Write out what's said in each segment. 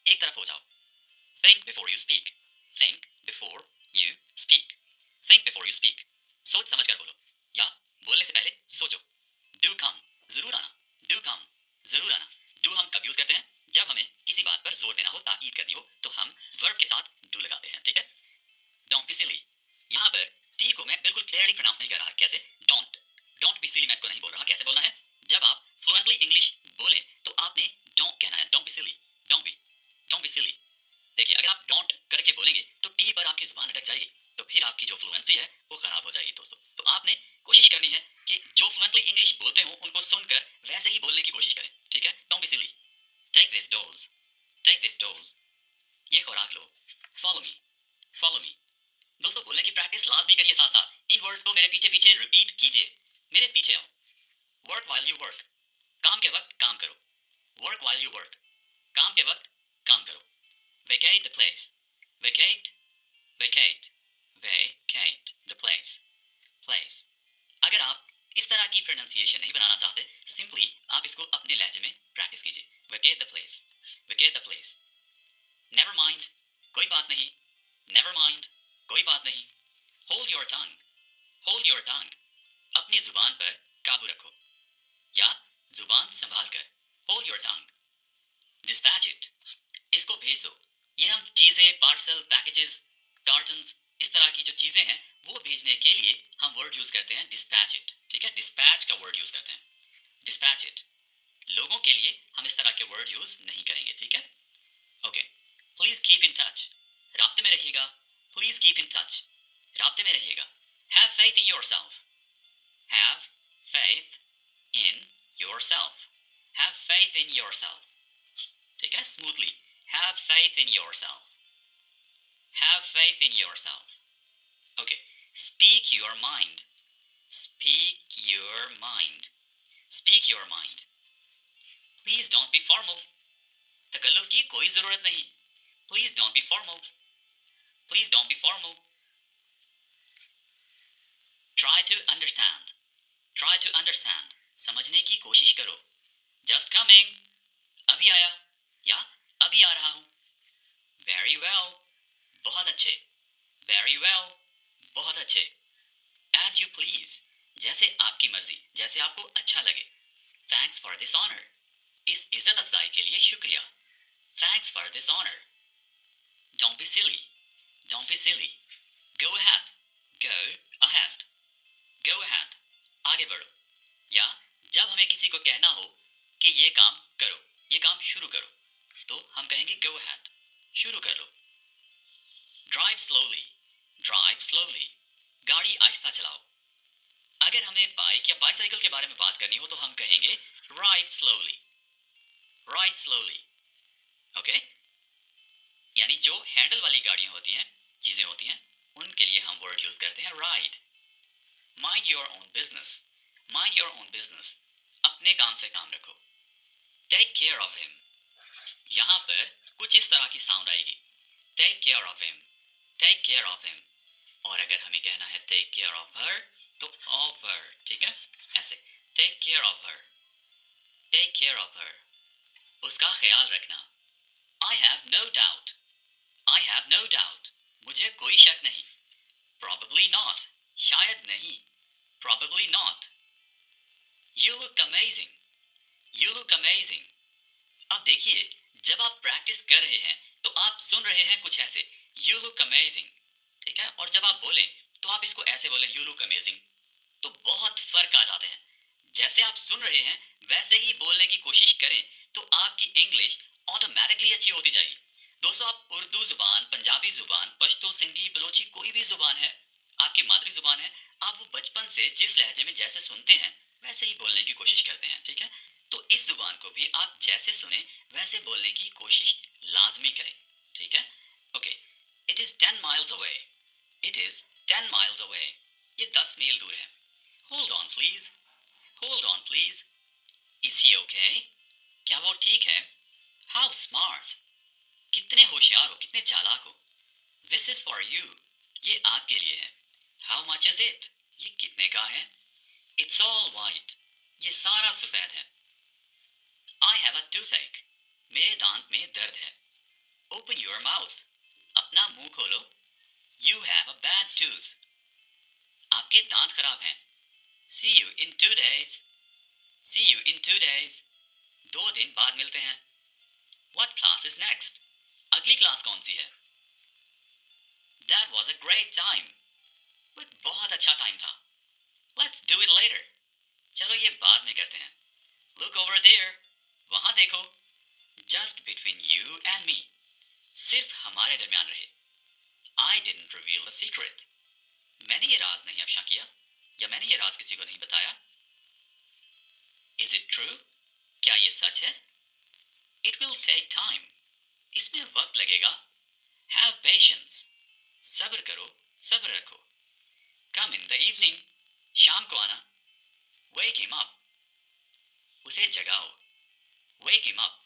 एक तरफ हो जाओ। Think before you speak, think before you speak, think before you speak. सोच समझ कर बोलो, या बोलने से पहले सोचो। डू कम, जरूर आना, डू कम, जरूर आना। डू हम कब यूज करते हैं? जब हमें किसी बात पर जोर देना हो, ताकीद करनी हो, तो हम वर्ब के साथ डू लगाते हैं, ठीक है। डोंट बी सिली, यहाँ पर टी को मैं बिल्कुल क्लियरली प्रोनाउंस नहीं कर रहा। कैसे? डोंट, डोंट बी सिली मैं इसको नहीं बोल रहा। कैसे बोलना है? जब आप फ्लुएंटली इंग्लिश बोलें तो आपने डोंट कहना है, don't be silly, don't be सिली। देखिए, अगर आप डोंट करके बोलेंगे तो टी पर आपकी जुबान अटक जाएगी, तो फिर आपकी जो फ्लुएंसी है वो खराब हो जाएगी दोस्तों। तो आपने कोशिश करनी है कि जो फ्लुएंटली इंग्लिश बोलते हो उनको सुनकर वैसे ही बोलने की कोशिश करें, ठीक है। Don't be silly. Take this dose, take this dose, ये खुराक लो। Follow me, follow me. दोस्तों, बोलने की प्रैक्टिस लाजमी करिए, साथ साथ इन वर्ड्स को मेरे पीछे पीछे रिपीट कीजिए। मेरे पीछे आओ। वर्क वाइल यू वर्क, काम के वक्त काम करो। वर्क वाइल यू वर्क, काम के वक्त काम करो। Vacate the place, vacate, vacate, vacate the place, place। अगर आप इस तरह की प्रोनाउंसिएशन नहीं बनाना चाहते, सिंपली आप इसको अपने लहजे में प्रैक्टिस कीजिए। Vacate the place, vacate the place। Never mind, कोई बात नहीं, never mind, कोई बात नहीं। Hold your tongue, hold your tongue, अपनी जुबान पर काबू रखो, या जुबान संभाल कर। Hold your tongue। Dispatch it, इसको भेज दो। ये हम चीज़ें, पार्सल, पैकेजेस, कार्टन्स, इस तरह की जो चीज़ें हैं वो भेजने के लिए हम वर्ड यूज़ करते हैं डिस्पैच इट, ठीक है। डिस्पैच का वर्ड यूज़ करते हैं, डिस्पैच इट। लोगों के लिए हम इस तरह के वर्ड यूज़ नहीं करेंगे, ठीक है। Okay. Please keep in touch, राब्ते में रहिएगा। प्लीज़ कीप इन टच, राब्ते में रहिएगा। Have faith in yourself, have faith in yourself, have faith in yourself, ठीक है। Smoothly, have faith in yourself, have faith in yourself। Okay, speak your mind, speak your mind, speak your mind। Please don't be formal, तकल्लुफ़ की कोई ज़रूरत नहीं। Please don't be formal, please don't be formal। Try to understand, try to understand, समझने की कोशिश करो। Just coming, अभी आया, या अभी आ रहा हूँ। Very well, बहुत अच्छे। Very well, बहुत अच्छे। As you please, जैसे आपकी मर्जी, जैसे आपको अच्छा लगे। Thanks for this honor, इस इज्जत अफजाई के लिए शुक्रिया। Thanks for this honor। Don't be silly, don't be silly। Go ahead, go ahead, go ahead, आगे बढ़ो। या जब हमें किसी को कहना हो कि ये काम करो, ये काम शुरू करो, तो हम कहेंगे go ahead, शुरू कर लो। Drive slowly, drive slowly, गाड़ी आहिस्ता चलाओ। अगर हमें बाइक या बाइसाइकिल के बारे में बात करनी हो तो हम कहेंगे ride slowly, ride slowly। Okay, यानी जो हैंडल वाली गाड़ियां होती हैं, चीजें होती हैं, उनके लिए हम वर्ड यूज करते हैं ride। Mind your own business, mind your own business, अपने काम से काम रखो। Take care of him, यहाँ पर कुछ इस तरह की साउंड आएगी, take care of him, take care of him। और अगर हमें कहना है take care of her तो of her, ठीक है, ऐसे take care of her, take care of her, उसका ख्याल रखना। I have no doubt, I have no doubt, मुझे कोई शक नहीं। Probably not, शायद नहीं, probably not। You look amazing, you look amazing। अब देखिए, जब आप प्रैक्टिस कर रहे हैं तो आप सुन रहे हैं कुछ ऐसे, you look amazing, ठीक है। और जब आप बोलें तो आप इसको ऐसे बोलें, you look amazing, तो बहुत फर्क आ जाते हैं। जैसे आप सुन रहे हैं वैसे ही बोलने की कोशिश करें तो आपकी इंग्लिश ऑटोमेटिकली अच्छी होती जाएगी। दोस्तों, आप उर्दू जुबान, पंजाबी जुबान, पश्तो, सिंधी, बलोची, कोई भी जुबान है, आपकी मादरी जुबान है, आप वो बचपन से जिस लहजे में जैसे सुनते हैं वैसे ही बोलने की कोशिश करते हैं, ठीक है। तो इस जुबान को भी आप जैसे सुने वैसे बोलने की कोशिश लाजमी करें, ठीक है। Okay, it is 10 miles away, it is 10 miles away, ये 10 मील दूर है। Hold on please, hold on please, is he okay, क्या वो ठीक है। How smart, कितने होशियार हो, कितने चालाक हो। This is for you, ये आपके लिए है। How much is it, ये कितने का है। It's all white, ये सारा सफ़ेद है। I have a toothache, मेरे दांत में दर्द है। Open your mouth. अपना मुंह खोलो. You have a bad tooth. आपके दांत खराब हैं. See you in 2 days. See you in 2 days. 2 दिन बाद मिलते हैं. What class is next? अगली क्लास कौन सी है? That was a great time. वो बहुत अच्छा टाइम था. Let's do it later. चलो ये बाद में करते हैं. Look over there. वहां देखो. Just between you and me. सिर्फ हमारे दरमियान रहे. I didn't reveal the secret. मैंने ये राज नहीं अफशा किया या मैंने ये राज किसी को नहीं बताया. Is it true? क्या ये सच है? It will take time. इसमें वक्त लगेगा. Have patience. सब्र करो, सब्र रखो. Come in the evening. शाम को आना. Wake him up. उसे जगाओ. Wake him up.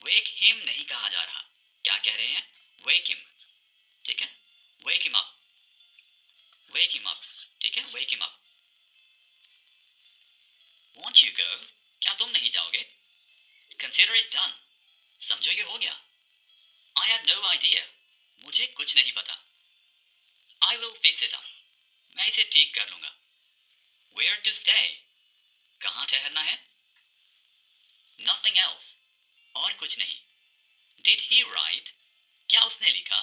Wake him नहीं कहा जा रहा. क्या कह रहे हैं? Wake him. ठीक है? Wake him up. Wake him up. ठीक है? Wake him up. Won't you go? क्या तुम नहीं जाओगे? Consider it done. समझो ये हो गया. I have no idea. मुझे कुछ नहीं पता. I will fix it up. मैं इसे ठीक कर लूंगा. Where to stay? कहाँ ठहरना है? Nothing else. और कुछ नहीं. Did he write? क्या उसने लिखा?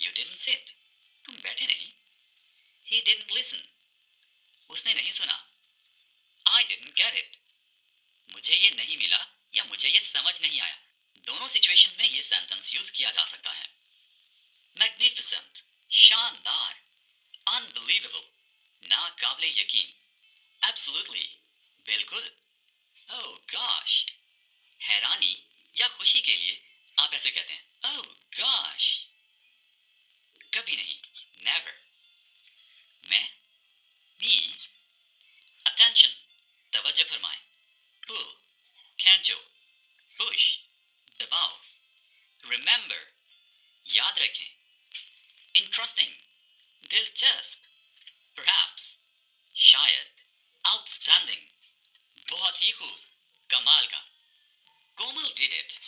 You didn't sit. तुम बैठे नहीं. He didn't listen. उसने नहीं सुना. I didn't get it. मुझे ये नहीं मिला या मुझे ये समझ नहीं आया. दोनों सिचुएशंस में ये सेंटेंस यूज किया जा सकता है. Magnificent. शानदार. Unbelievable. नाकाबिले यकीन. Absolutely. बिल्कुल. Oh gosh. हैरानी या खुशी के लिए आप ऐसे कहते हैं. Oh gosh. कभी नहीं. Never. मैं. Me. Attention. तवज्जो फरमाएं. Pull. खींचो. Push. दबाओ. Remember. याद रखें. Interesting. दिलचस्प. Perhaps. शायद. Outstanding. बहुत ही खूब. कमाल का. कोमल did it.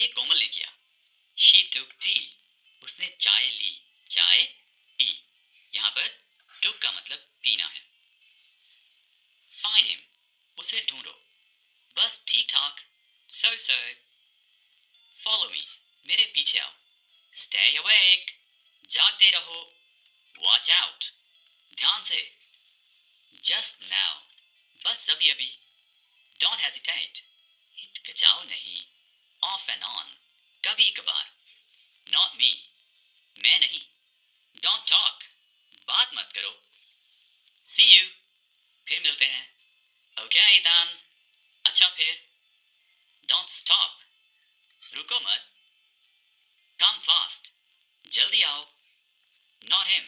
ये कोमल ने किया. She took tea. उसने चाय ली. चाय पी. यहाँ पर took का मतलब पीना है. Find him. उसे ढूंढो. बस ठीक ठाक. So. Follow me. मेरे पीछे आओ. Stay awake. जागते रहो. Watch out. ध्यान से. Just now. बस अभी अभी. Don't hesitate. हिचकिचाओ नहीं. Off and on. कभी कभार. Not me. मैं नहीं. Don't talk. बात मत करो. See you. फिर मिलते हैं. Okay then. अच्छा फिर. Don't stop. रुको मत. Come fast. जल्दी आओ. Not him.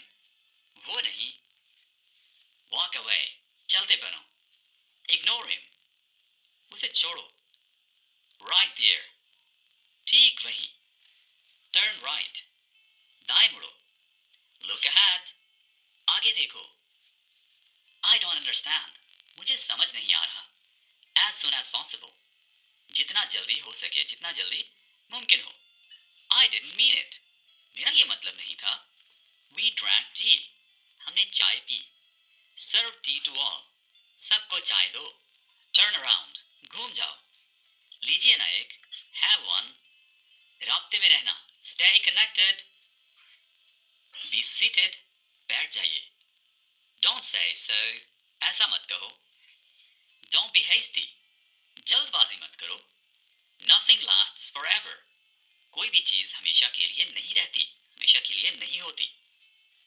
वो नहीं. Walk away. चलते बनो. Ignore him. उसे छोड़ो. Right there. ठीक वहीं. Turn right. दाएं मुड़ो. Look ahead. आगे देखो. I don't understand. मुझे समझ नहीं आ रहा. As soon as possible. जितना जल्दी हो सके, जितना जल्दी मुमकिन हो. I didn't mean it. मेरा ये मतलब नहीं था. We drank tea. हमने चाय P. Serve tea to all. सबको चाय दो. Turn around. घूम जाओ. लीजिए ना एक. Have one. राब्ते में रहना. Stay connected. Be seated. बैठ जाइए. Don't say so. ऐसा मत कहो. Don't be hasty. जल्दबाजी मत करो. Nothing lasts forever. कोई भी चीज हमेशा के लिए नहीं रहती. हमेशा के लिए नहीं होती.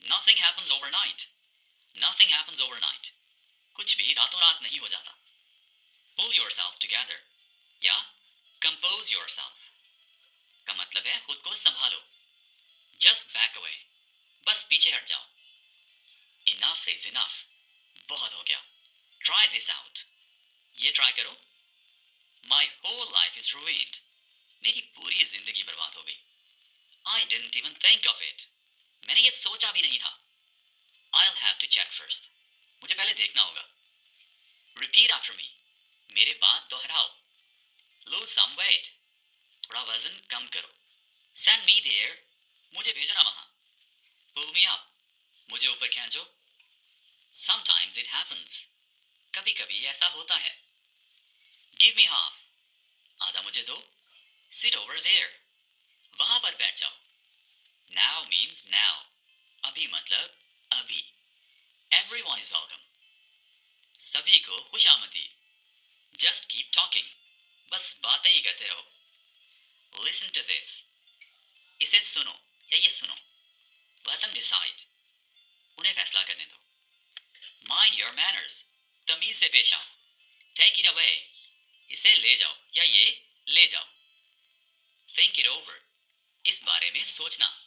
Nothing happens overnight. Nothing happens overnight. कुछ भी रातों रात नहीं हो जाता. Pull yourself together. या compose yourself. का मतलब है खुद को संभालो. Just back away. बस पीछे हट जाओ. Enough is enough. बहुत हो गया. Try this out. ये ट्राई करो. My whole life is ruined. मेरी पूरी जिंदगी बर्बाद हो गई. I didn't even think of it. मैंने ये सोचा भी नहीं था. I'll have to check first. मुझे पहले देखना होगा. Repeat after me. मेरे बाद दोहराओ. Lose some weight. थोड़ा वजन कम करो. कभी कभी ऐसा होता है। गिव मी हाफ, आधा मुझे दो। सिट ओवर देयर, वहां पर बैठ जाओ। नाउ मीन्स नाउ, अभी मतलब अभी। एवरीवन इज वेलकम, सभी को खुशामदी। जस्ट कीप टॉकिंग, बस बातें ही करते रहो। लिसन टू दिस, इसे सुनो या ये सुनो। लेट देम डिसाइड, उन्हें फैसला करने दो। माइंड योर मैनर्स, तमीज से पेश आओ। टेक इट अवे, इसे ले जाओ या ये ले जाओ। थिंक इट ओवर, इस बारे में सोचना।